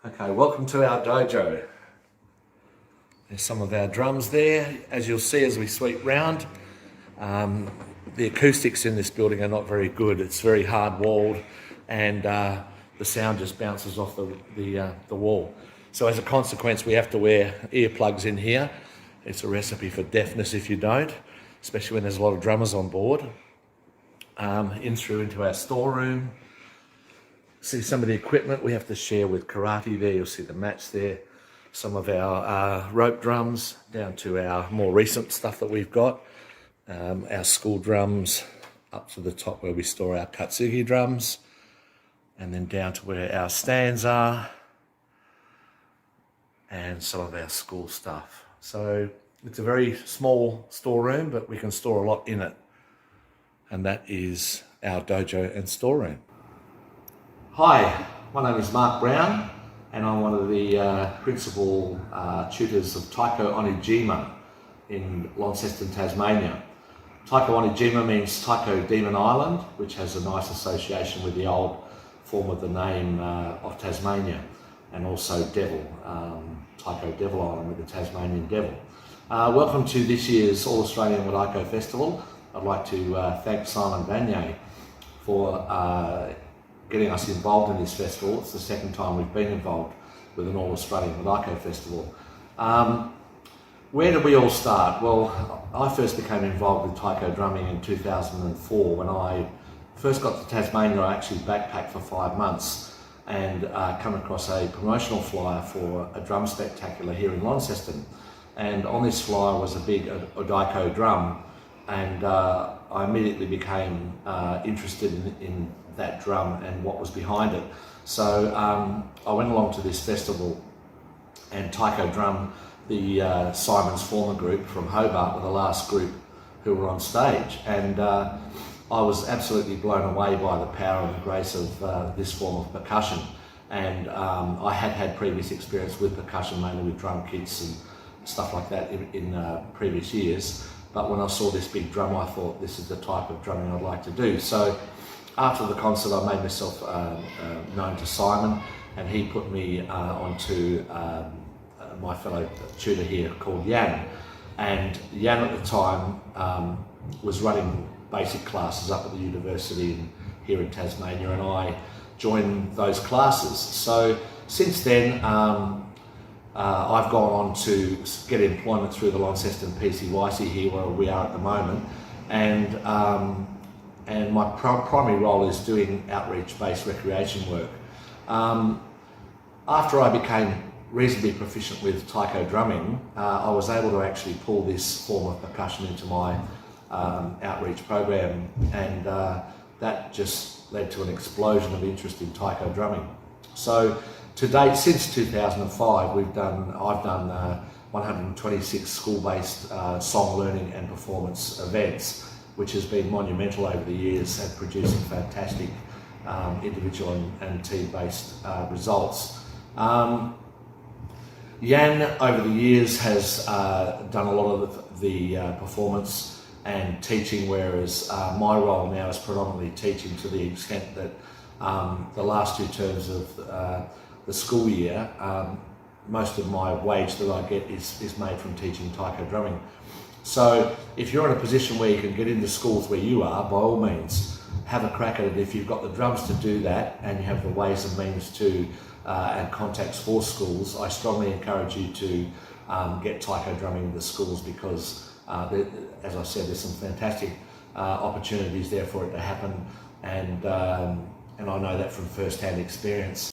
Okay, welcome to our dojo. There's some of our drums there. As you'll see as we sweep round, the acoustics in this building are not very good. It's very hard walled and the sound just bounces off the wall. So as a consequence, we have to wear earplugs in here. It's a recipe for deafness if you don't, especially when there's a lot of drummers on board. Into our storeroom. See some of the equipment we have to share with karate there. You'll see the mats there. Some of our rope drums, down to our more recent stuff that we've got. Our school drums up to the top where we store our katsugi drums. And then down to where our stands are. And some of our school stuff. So it's a very small storeroom, but we can store a lot in it. And that is our dojo and storeroom. Hi, my name is Mark Brown and I'm one of the principal tutors of Taiko On Jima in Launceston, Tasmania. Taiko On Jima means Taiko Demon Island, which has a nice association with the old form of the name of Tasmania, and also Devil, Taiko Devil Island with the Tasmanian Devil. Welcome to this year's All Australian Wadaiko Festival. I'd like to thank Simon Vanier for getting us involved in this festival. It's the second time we've been involved with an All Australian Wadaiko Festival. Where did we all start? Well, I first became involved with taiko drumming in 2004. When I first got to Tasmania, I actually backpacked for 5 months and come across a promotional flyer for a drum spectacular here in Launceston. And on this flyer was a big Wadaiko drum, and I immediately became interested in that drum and what was behind it. So I went along to this festival, and Taiko Drum, the Simon's former group from Hobart, were the last group who were on stage. And I was absolutely blown away by the power and the grace of this form of percussion. And I had had previous experience with percussion, mainly with drum kits and stuff like that in previous years. But when I saw this big drum, I thought this is the type of drumming I'd like to do. So after the concert, I made myself known to Simon, and he put me onto my fellow tutor here called Jan. And Jan at the time was running basic classes up at the university here in Tasmania, and I joined those classes. So since then, I've gone on to get employment through the Launceston PCYC here where we are at the moment, and my primary role is doing outreach-based recreation work. After I became reasonably proficient with taiko drumming, I was able to actually pull this form of percussion into my outreach program, and that just led to an explosion of interest in taiko drumming. So to date, since 2005, I've done 126 school-based song learning and performance events, which has been monumental over the years at producing fantastic individual and team-based results. Jan, over the years, has done a lot of the performance and teaching, whereas my role now is predominantly teaching, to the extent that the last 2 terms of the school year, most of my wage that I get is made from teaching taiko drumming. So if you're in a position where you can get into schools where you are, by all means, have a crack at it. If you've got the drums to do that and you have the ways and means to and contacts for schools, I strongly encourage you to get taiko drumming into schools, because as I said, there's some fantastic opportunities there for it to happen, and I know that from first-hand experience.